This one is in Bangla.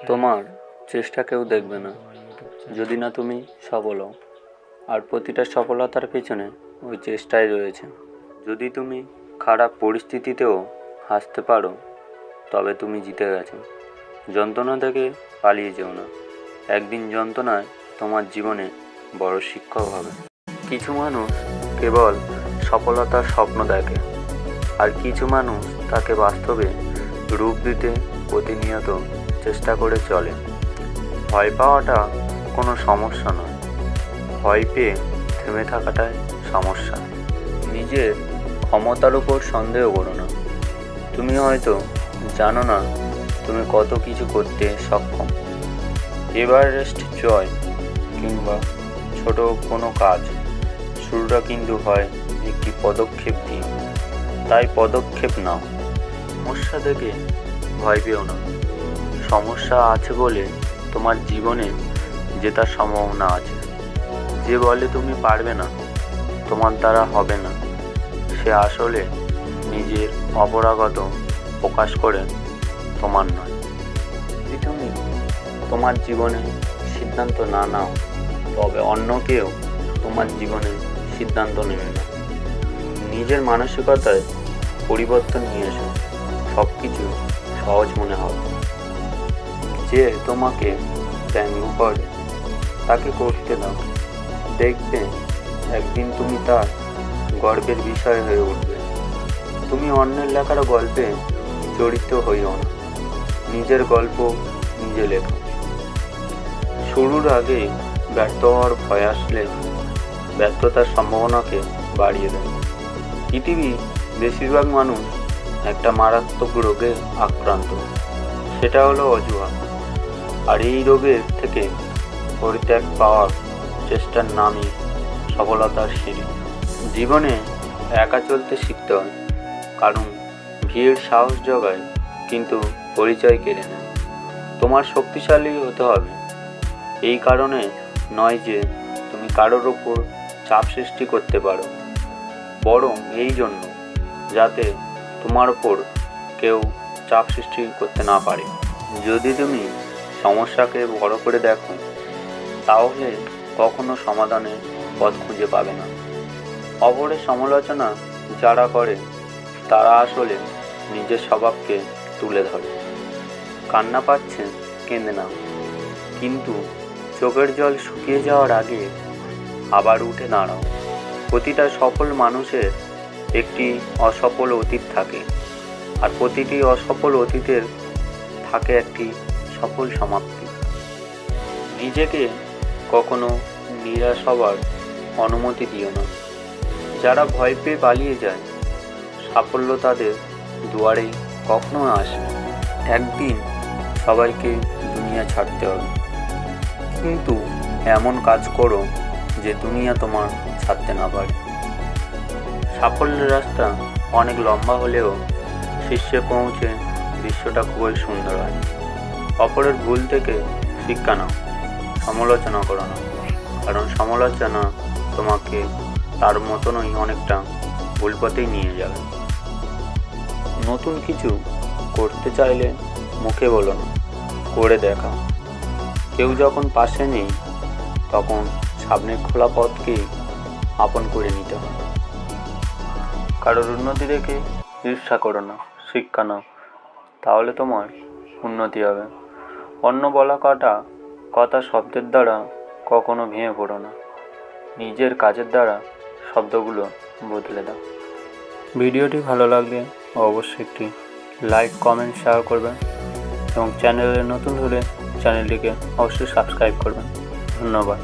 তোমার চেষ্টা কেউ দেখবে না যদি না তুমি সফল হও। আর প্রতিটা সফলতার পেছনে ওই চেষ্টাই রয়েছে। যদি তুমি খারাপ পরিস্থিতিতেও হাসতে পারো তবে তুমি জিতে গেছো। যন্ত্রণা থেকে পালিয়ে যেও না। একদিন যন্ত্রণায় তোমার জীবনে বড় শিক্ষক হবে। কিছু মানুষ কেবল সফলতার স্বপ্ন দেখে, আর কিছু মানুষ তাকে বাস্তবে রূপ দিতে প্রতিনিয়ত চেষ্টা করে চলে। ভয় পাওয়াটা কোনো সমস্যা নয়, ভয় পেয়ে থেমে থাকাটাই সমস্যা। নিজের ক্ষমতার উপর সন্দেহ করো না। তুমি হয়তো জানো না তুমি কত কিছু করতে সক্ষম। এভারেস্ট জয় কিংবা ছোট কোনো কাজ শুরুটা কিন্তু হয় একটি পদক্ষেপ দিয়ে। তাই পদক্ষেপ নাও। সমস্যা থেকে ভয় পেও না। সমস্যা আছে বলে তোমার জীবনে জেতার সম্ভাবনা আছে। যে বলে তুমি পারবে না, তোমার দ্বারা হবে না, সে আসলে নিজের অপরাগত প্রকাশ করে, তোমার নয়। যদি তুমি তোমার জীবনে সিদ্ধান্ত না নাও তবে অন্য কেউ তোমার জীবনে সিদ্ধান্ত নেবে না। নিজের মানসিকতায় পরিবর্তন নিয়ে এসো, সব কিছু সহজ মনে হবে। যে তোমাকে ব্যঙ্গ করে তাকে করতে দাও। দেখবে একদিন তুমি তার গর্বের বিষয় হয়ে উঠবে। তুমি অন্যের লেখার গল্পে জড়িত হইও না। নিজের গল্প নিজে লেখো। শুরুর আগে ব্যর্থ হওয়ার ভয় আসলে ব্যর্থতার সম্ভাবনাকে বাড়িয়ে দেয়। পৃথিবীর বেশিরভাগ মানুষ একটা মারাত্মক রোগে আক্রান্ত, সেটা হলো অজুহাত। আর এই রোগের থেকে পরিত্রাণ পাওয়ার চেষ্টার নামই সফলতার সিঁড়ি। জীবনে একা চলতে শিখতে হয়, কারণ ভিড় সাহস জোগায় কিন্তু পরিচয় কেড়ে নেয়। তোমার শক্তিশালী হতে হবে এই কারণে নয় যে তুমি কারোর ওপর চাপ সৃষ্টি করতে পারো, বরং এই জন্য যাতে তোমার ওপর কেউ চাপ সৃষ্টি করতে না পারে। যদি তুমি সমস্যাকে বড় করে দেখো তাহলে কখনো সমাধানের পথ খুঁজে পাবে না। অপরের সমালোচনা যারা করে তারা আসলে নিজের স্বভাবকে তুলে ধরে। কান্না পাচ্ছে, কেঁদে না, কিন্তু চোখের জল শুকিয়ে যাওয়ার আগে আবার উঠে দাঁড়াও। প্রতিটা সফল মানুষের একটি অসফল অতীত থাকে, আর প্রতিটি অসফল অতীতের থাকে একটি সফল সমাপ্তি। নিজেকে কখনো নিরাশ হবার অনুমতি দিও না। যারা ভয় পেয়ে পালিয়ে যায় সাফল্য তাদের দুয়ারে কখনো আসে না। একদিন সবাইকে দুনিয়া ছাড়তে হবে, কিন্তু এমন কাজ করো যে দুনিয়া তোমার ছাড়তে না পারে। সাফল্যের রাস্তা অনেক লম্বা হলেও শীর্ষে পৌঁছে দৃশ্যটা খুবই সুন্দর হয়। অপরের ভুল থেকে শিক্ষা নাও, সমালোচনা করো না, কারণ সমালোচনা তোমাকে তার মতনই অনেকটা ভুল পথেই নিয়ে যাবে। নতুন কিছু করতে চাইলে মুখে বলো না, করে দেখাও। কেউ যখন পাশে নেই তখন সামনের খোলা পথকেই আপন করে নিতে হয়। কারোর উন্নতি দেখে ঈর্ষা করো না, শিক্ষা নাও, তাহলে তোমার উন্নতি হবে। অন্য বলা কথা শব্দের দ্বারা কখনো ভেঙে পড়ো না, নিজের কাজের দ্বারা শব্দগুলো বদলে দাও। ভিডিওটি ভালো লাগলে অবশ্যই একটি লাইক, কমেন্ট, শেয়ার করবেন এবং চ্যানেলে নতুন হলে চ্যানেলটিকে অবশ্যই সাবস্ক্রাইব করবেন। ধন্যবাদ।